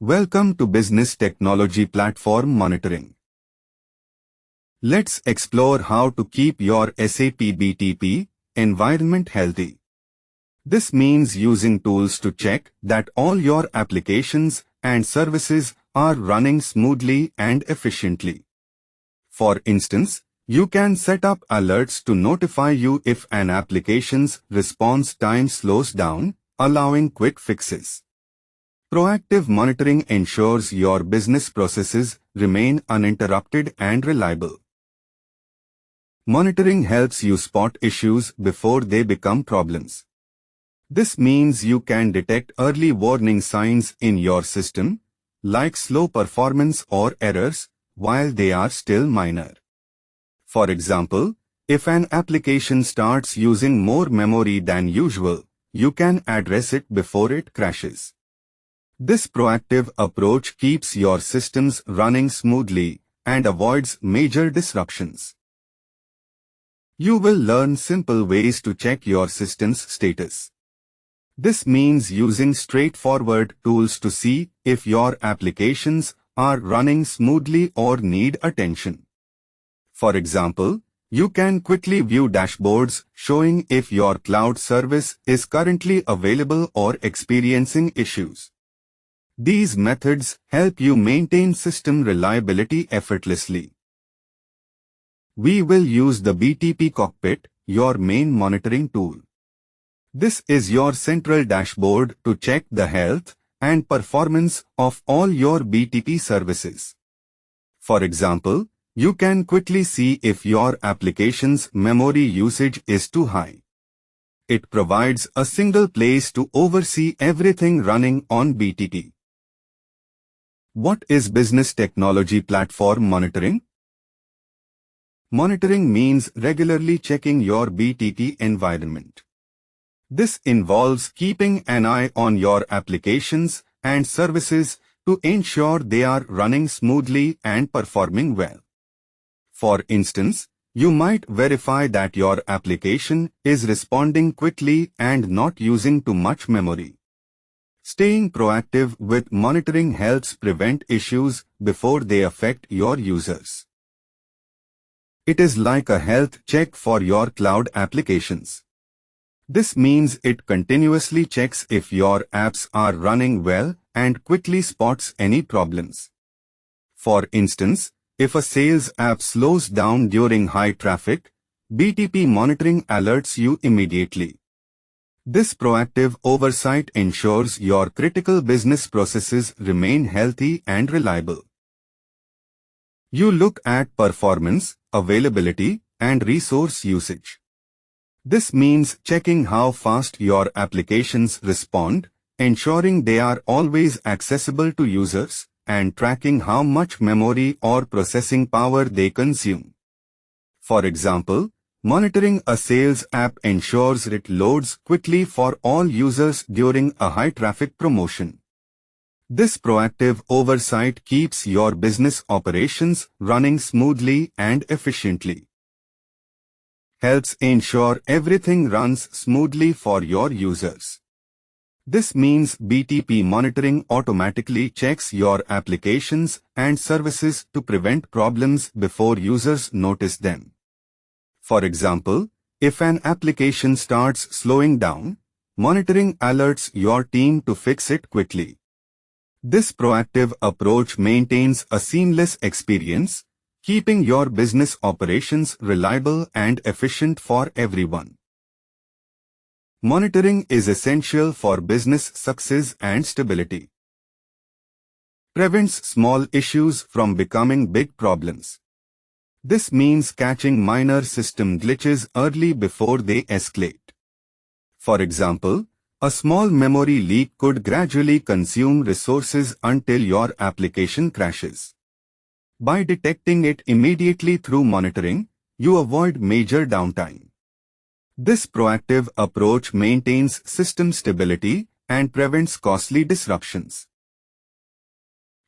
Welcome to Business Technology Platform Monitoring. Let's explore how to keep your SAP BTP environment healthy. This means using tools to check that all your applications and services are running smoothly and efficiently. For instance, you can set up alerts to notify you if an application's response time slows down, allowing quick fixes. Proactive monitoring ensures your business processes remain uninterrupted and reliable. Monitoring helps you spot issues before they become problems. This means you can detect early warning signs in your system, like slow performance or errors, while they are still minor. For example, if an application starts using more memory than usual, you can address it before it crashes. This proactive approach keeps your systems running smoothly and avoids major disruptions. You will learn simple ways to check your system's status. This means using straightforward tools to see if your applications are running smoothly or need attention. For example, you can quickly view dashboards showing if your cloud service is currently available or experiencing issues. These methods help you maintain system reliability effortlessly. We will use the BTP Cockpit, your main monitoring tool. This is your central dashboard to check the health and performance of all your BTP services. For example, you can quickly see if your application's memory usage is too high. It provides a single place to oversee everything running on BTP. What is Business Technology Platform Monitoring? Monitoring means regularly checking your BTP environment. This involves keeping an eye on your applications and services to ensure they are running smoothly and performing well. For instance, you might verify that your application is responding quickly and not using too much memory. Staying proactive with monitoring helps prevent issues before they affect your users. It is like a health check for your cloud applications. This means it continuously checks if your apps are running well and quickly spots any problems. For instance, if a sales app slows down during high traffic, BTP monitoring alerts you immediately. This proactive oversight ensures your critical business processes remain healthy and reliable. You look at performance, availability, and resource usage. This means checking how fast your applications respond, ensuring they are always accessible to users, and tracking how much memory or processing power they consume. For example, monitoring a sales app ensures it loads quickly for all users during a high-traffic promotion. This proactive oversight keeps your business operations running smoothly and efficiently. Helps ensure everything runs smoothly for your users. This means BTP monitoring automatically checks your applications and services to prevent problems before users notice them. For example, if an application starts slowing down, monitoring alerts your team to fix it quickly. This proactive approach maintains a seamless experience, keeping your business operations reliable and efficient for everyone. Monitoring is essential for business success and stability. Prevents small issues from becoming big problems. This means catching minor system glitches early before they escalate. For example, a small memory leak could gradually consume resources until your application crashes. By detecting it immediately through monitoring, you avoid major downtime. This proactive approach maintains system stability and prevents costly disruptions.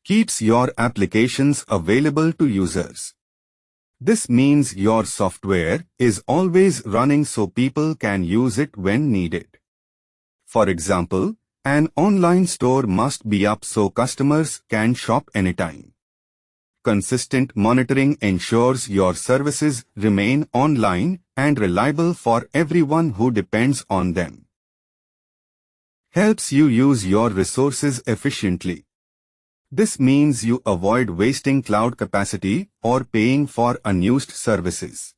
Keeps your applications available to users. This means your software is always running so people can use it when needed. For example, An online store must be up so customers can shop anytime. Consistent monitoring ensures your services remain online and reliable for everyone who depends on them. Helps you use your resources efficiently. This means you avoid wasting cloud capacity or paying for unused services.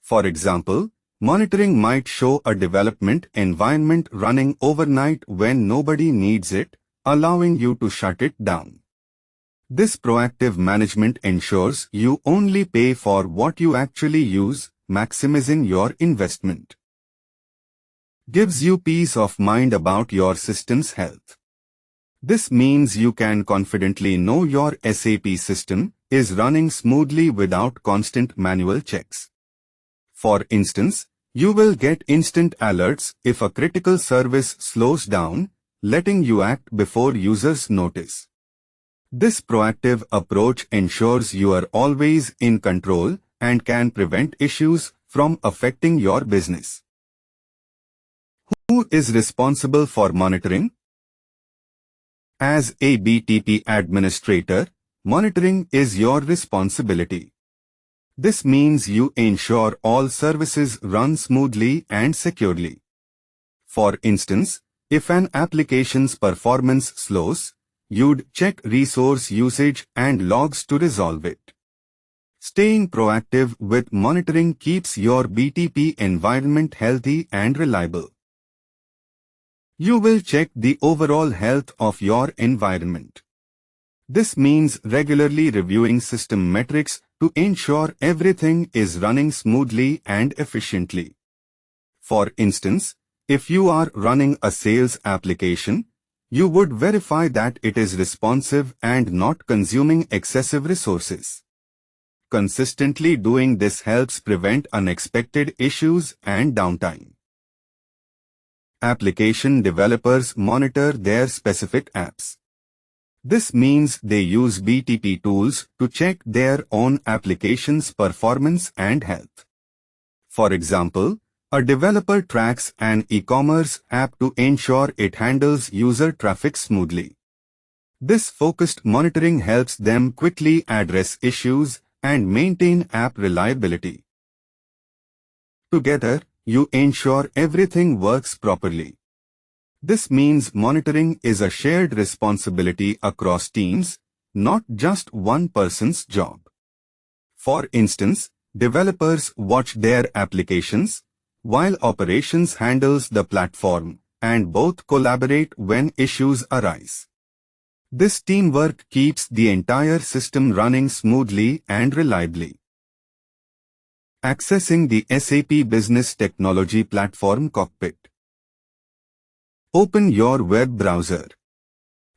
For example, monitoring might show a development environment running overnight when nobody needs it, allowing you to shut it down. This proactive management ensures you only pay for what you actually use, maximizing your investment. Gives you peace of mind about your system's health. This means you can confidently know your SAP system is running smoothly without constant manual checks. For instance, you will get instant alerts if a critical service slows down, letting you act before users notice. This proactive approach ensures you are always in control and can prevent issues from affecting your business. Who is responsible for monitoring? As a BTP administrator, monitoring is your responsibility. This means you ensure all services run smoothly and securely. For instance, if an application's performance slows, you'd check resource usage and logs to resolve it. Staying proactive with monitoring keeps your BTP environment healthy and reliable. You will check the overall health of your environment. This means regularly reviewing system metrics to ensure everything is running smoothly and efficiently. For instance, if you are running a sales application, you would verify that it is responsive and not consuming excessive resources. Consistently doing this helps prevent unexpected issues and downtime. Application developers monitor their specific apps. This means they use BTP tools to check their own application's performance and health. For example, a developer tracks an e-commerce app to ensure it handles user traffic smoothly. This focused monitoring helps them quickly address issues and maintain app reliability. Together, you ensure everything works properly. This means monitoring is a shared responsibility across teams, not just one person's job. For instance, developers watch their applications, while operations handles the platform, and both collaborate when issues arise. This teamwork keeps the entire system running smoothly and reliably. Accessing the SAP Business Technology Platform Cockpit. Open your web browser.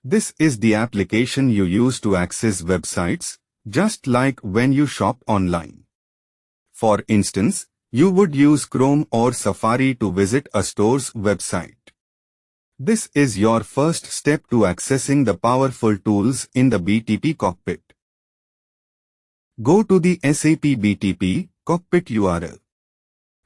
This is the application you use to access websites, just like when you shop online. For instance, you would use Chrome or Safari to visit a store's website. This is your first step to accessing the powerful tools in the BTP Cockpit. Go to the SAP BTP Cockpit URL.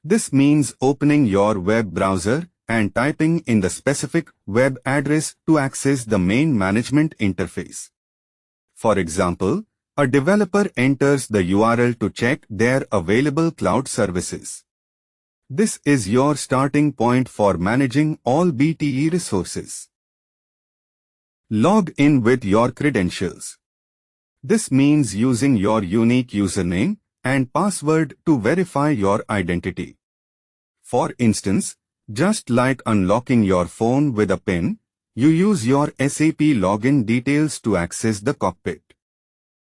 This means opening your web browser and typing in the specific web address to access the main management interface. For example, a developer enters the URL to check their available cloud services. This is your starting point for managing all BTE resources. Log in with your credentials. This means using your unique username and password to verify your identity. For instance, just like unlocking your phone with a PIN, you use your SAP login details to access the cockpit.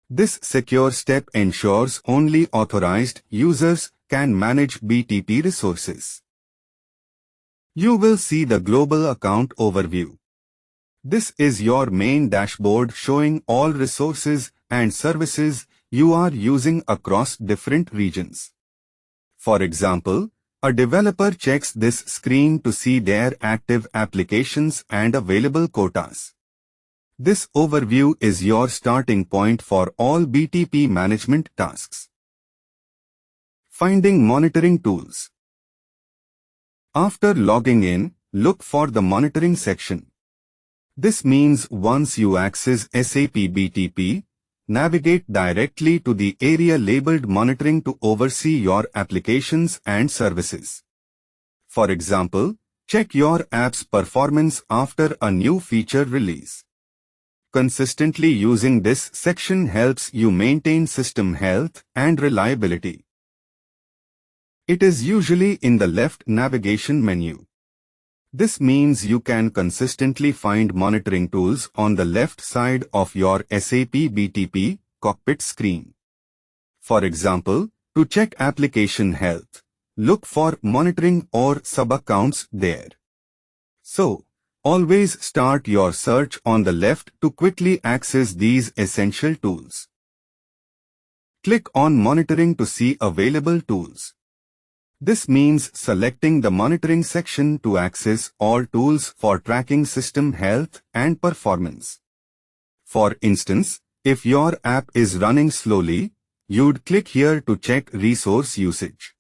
This secure step ensures only authorized users can manage BTP resources. You will see the global account overview. This is your main dashboard showing all resources and services you are using across different regions. For example, a developer checks this screen to see their active applications and available quotas. This overview is your starting point for all BTP management tasks. Finding monitoring tools. After logging in, look for the monitoring section. This means once you access SAP BTP, navigate directly to the area labeled Monitoring to oversee your applications and services. For example, check your app's performance after a new feature release. Consistently using this section helps you maintain system health and reliability. It is usually in the left navigation menu. This means you can consistently find monitoring tools on the left side of your SAP BTP Cockpit screen. For example, to check application health, look for monitoring or sub-accounts there. So, always start your search on the left to quickly access these essential tools. Click on Monitoring to see available tools. This means selecting the monitoring section to access all tools for tracking system health and performance. For instance, if your app is running slowly, you'd click here to check resource usage.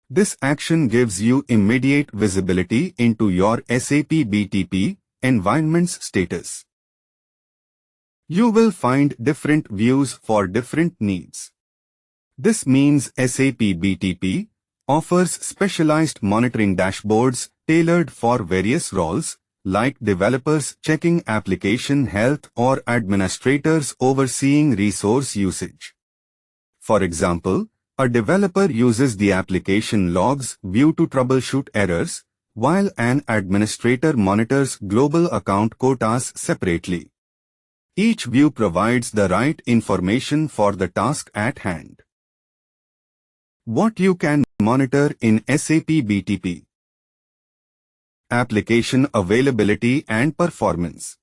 This action gives you immediate visibility into your SAP BTP environment's status. You will find different views for different needs. This means SAP BTP offers specialized monitoring dashboards tailored for various roles, like developers checking application health or administrators overseeing resource usage. For example, a developer uses the application logs view to troubleshoot errors, while an administrator monitors global account quotas separately. Each view provides the right information for the task at hand. What you can monitor in SAP BTP: application availability and performance.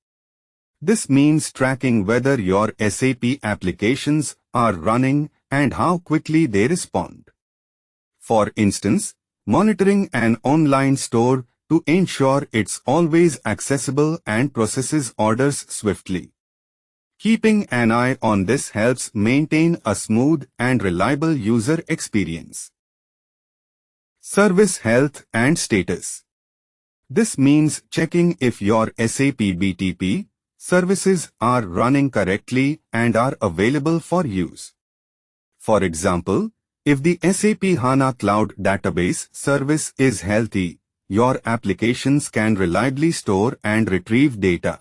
This means tracking whether your SAP applications are running and how quickly they respond. For instance, monitoring an online store to ensure it's always accessible and processes orders swiftly. Keeping an eye on this helps maintain a smooth and reliable user experience. Service health and status. This means checking if your SAP BTP services are running correctly and are available for use. For example, if the SAP HANA Cloud Database service is healthy, your applications can reliably store and retrieve data.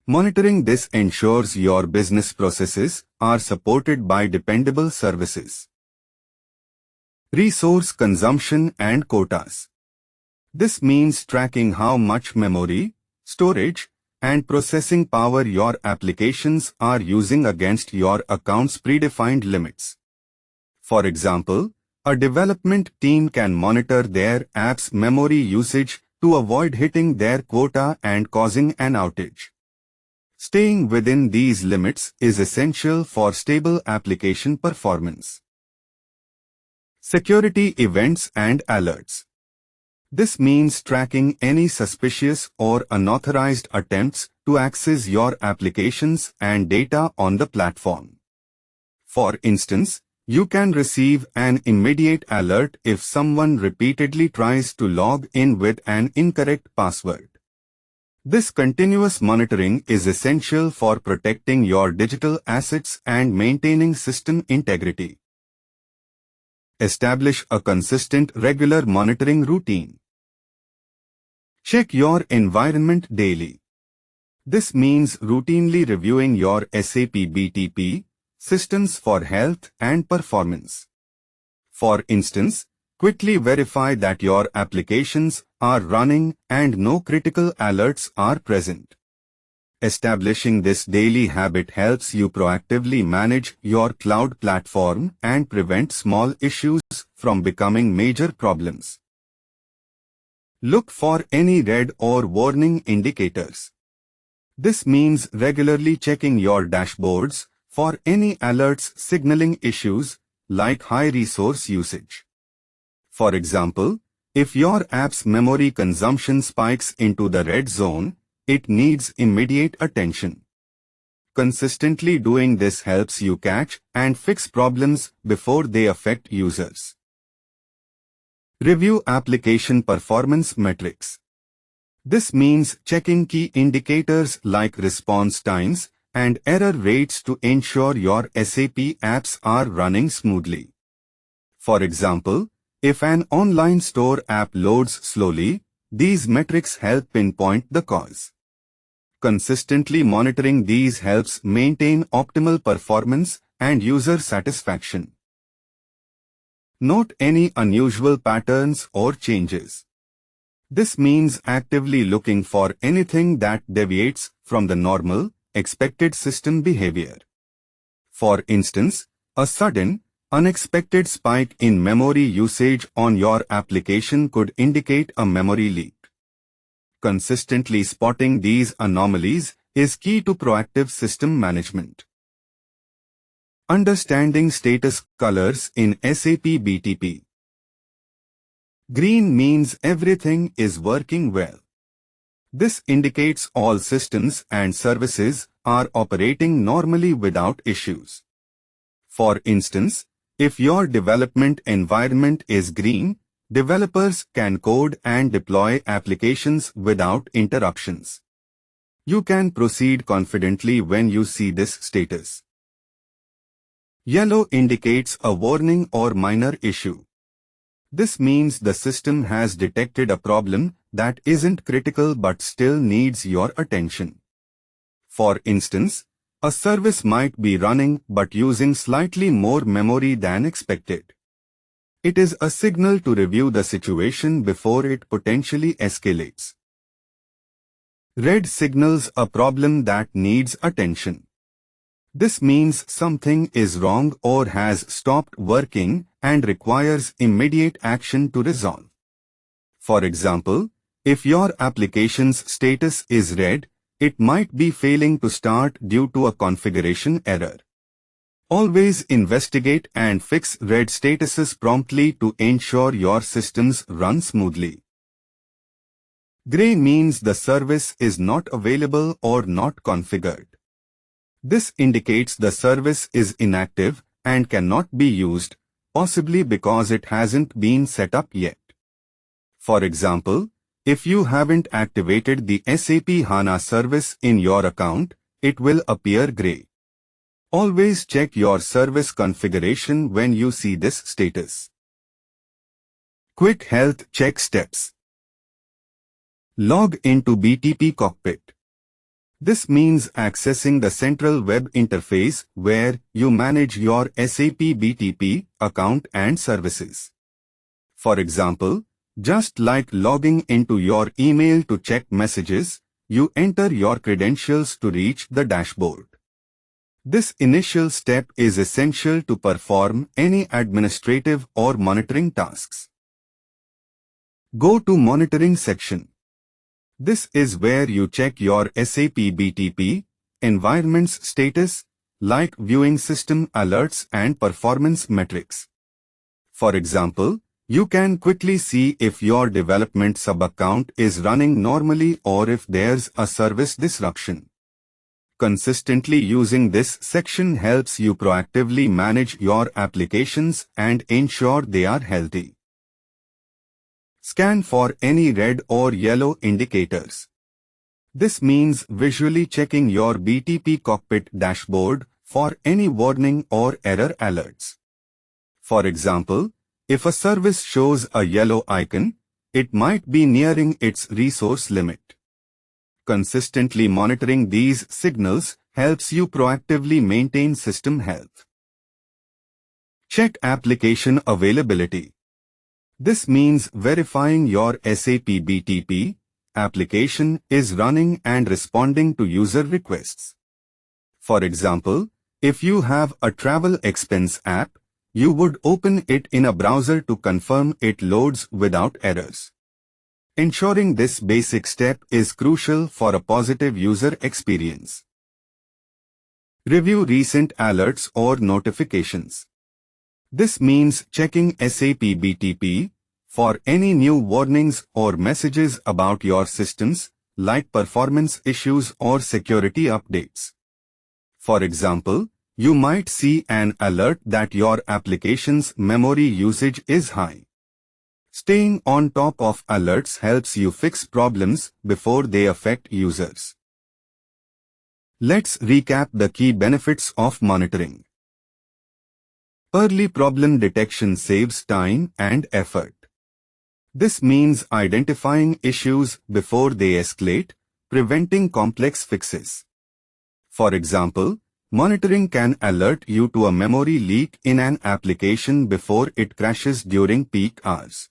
Monitoring this ensures your business processes are supported by dependable services. Resource consumption and quotas. This means tracking how much memory, storage, and processing power your applications are using against your account's predefined limits. For example, a development team can monitor their app's memory usage to avoid hitting their quota and causing an outage. Staying within these limits is essential for stable application performance. Security events and alerts. This means tracking any suspicious or unauthorized attempts to access your applications and data on the platform. For instance, you can receive an immediate alert if someone repeatedly tries to log in with an incorrect password. This continuous monitoring is essential for protecting your digital assets and maintaining system integrity. Establish a consistent, regular monitoring routine. Check your environment daily. This means routinely reviewing your SAP BTP systems for health and performance. For instance, quickly verify that your applications are running and no critical alerts are present. Establishing this daily habit helps you proactively manage your cloud platform and prevent small issues from becoming major problems. Look for any red or warning indicators. This means regularly checking your dashboards for any alerts signaling issues like high resource usage. For example, if your app's memory consumption spikes into the red zone, it needs immediate attention. Consistently doing this helps you catch and fix problems before they affect users. Review application performance metrics. This means checking key indicators like response times and error rates to ensure your SAP apps are running smoothly. For example, if an online store app loads slowly, these metrics help pinpoint the cause. Consistently monitoring these helps maintain optimal performance and user satisfaction. Note any unusual patterns or changes. This means actively looking for anything that deviates from the normal, expected system behavior. For instance, a sudden, unexpected spike in memory usage on your application could indicate a memory leak. Consistently spotting these anomalies is key to proactive system management. Understanding status colors in SAP BTP. Green means everything is working well. This indicates all systems and services are operating normally without issues. For instance, if your development environment is green, developers can code and deploy applications without interruptions. You can proceed confidently when you see this status. Yellow indicates a warning or minor issue. This means the system has detected a problem that isn't critical but still needs your attention. For instance, a service might be running but using slightly more memory than expected. It is a signal to review the situation before it potentially escalates. Red signals a problem that needs attention. This means something is wrong or has stopped working and requires immediate action to resolve. For example, if your application's status is red, it might be failing to start due to a configuration error. Always investigate and fix red statuses promptly to ensure your systems run smoothly. Gray means the service is not available or not configured. This indicates the service is inactive and cannot be used, possibly because it hasn't been set up yet. For example, if you haven't activated the SAP HANA service in your account, it will appear gray. Always check your service configuration when you see this status. Quick health check steps. Log into BTP Cockpit. This means accessing the central web interface where you manage your SAP BTP account and services. For example, just like logging into your email to check messages, you enter your credentials to reach the dashboard. This initial step is essential to perform any administrative or monitoring tasks. Go to Monitoring section. This is where you check your SAP BTP environment's status, like viewing system alerts and performance metrics. For example, you can quickly see if your development sub-account is running normally or if there's a service disruption. Consistently using this section helps you proactively manage your applications and ensure they are healthy. Scan for any red or yellow indicators. This means visually checking your BTP Cockpit dashboard for any warning or error alerts. For example, if a service shows a yellow icon, it might be nearing its resource limit. Consistently monitoring these signals helps you proactively maintain system health. Check application availability. This means verifying your SAP BTP application is running and responding to user requests. For example, if you have a travel expense app, you would open it in a browser to confirm it loads without errors. Ensuring this basic step is crucial for a positive user experience. Review recent alerts or notifications. This means checking SAP BTP for any new warnings or messages about your systems, like performance issues or security updates. For example, you might see an alert that your application's memory usage is high. Staying on top of alerts helps you fix problems before they affect users. Let's recap the key benefits of monitoring. Early problem detection saves time and effort. This means identifying issues before they escalate, preventing complex fixes. For example, monitoring can alert you to a memory leak in an application before it crashes during peak hours.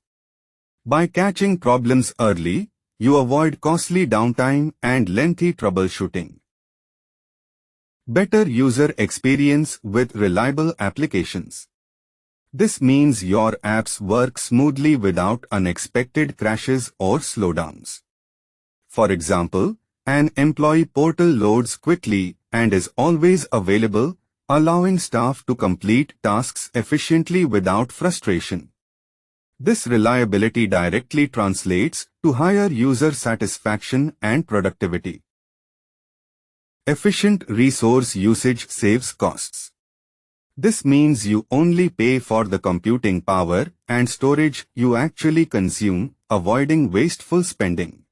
By catching problems early, you avoid costly downtime and lengthy troubleshooting. Better user experience with reliable applications. This means your apps work smoothly without unexpected crashes or slowdowns. For example, an employee portal loads quickly and is always available, allowing staff to complete tasks efficiently without frustration. This reliability directly translates to higher user satisfaction and productivity. Efficient resource usage saves costs. This means you only pay for the computing power and storage you actually consume, avoiding wasteful spending.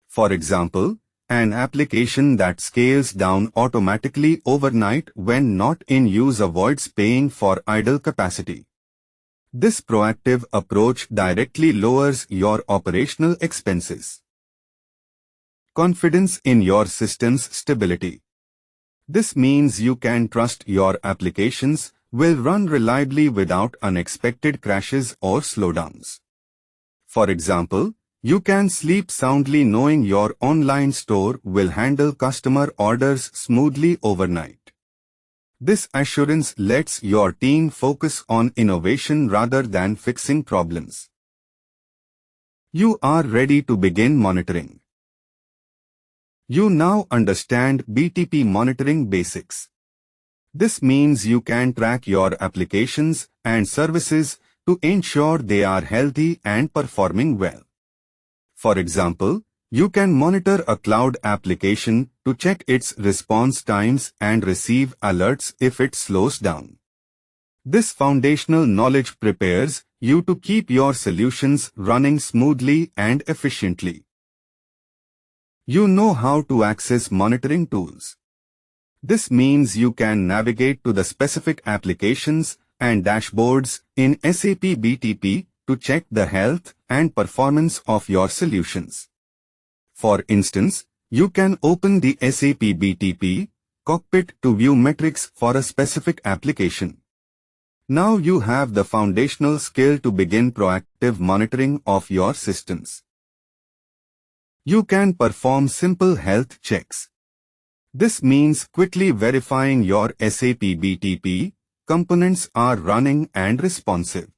For example, an application that scales down automatically overnight when not in use avoids paying for idle capacity. This proactive approach directly lowers your operational expenses. Confidence in your system's stability. This means you can trust your applications will run reliably without unexpected crashes or slowdowns. For example, you can sleep soundly knowing your online store will handle customer orders smoothly overnight. This assurance lets your team focus on innovation rather than fixing problems. You are ready to begin monitoring. You now understand BTP monitoring basics. This means you can track your applications and services to ensure they are healthy and performing well. For example, you can monitor a cloud application to check its response times and receive alerts if it slows down. This foundational knowledge prepares you to keep your solutions running smoothly and efficiently. You know how to access monitoring tools. This means you can navigate to the specific applications and dashboards in SAP BTP to check the health and performance of your solutions. For instance, you can open the SAP BTP Cockpit to view metrics for a specific application. Now you have the foundational skill to begin proactive monitoring of your systems. You can perform simple health checks. This means quickly verifying your SAP BTP components are running and responsive.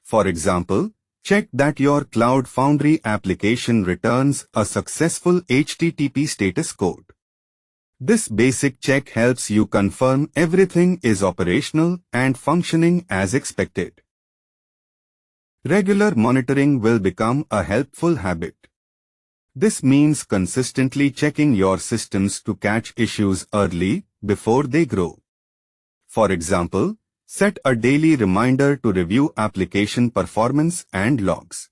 For example, check that your Cloud Foundry application returns a successful HTTP status code. This basic check helps you confirm everything is operational and functioning as expected. Regular monitoring will become a helpful habit. This means consistently checking your systems to catch issues early before they grow. For example, set a daily reminder to review application performance and logs.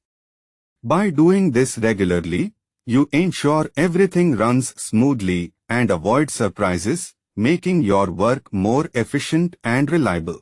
By doing this regularly, you ensure everything runs smoothly and avoid surprises, making your work more efficient and reliable.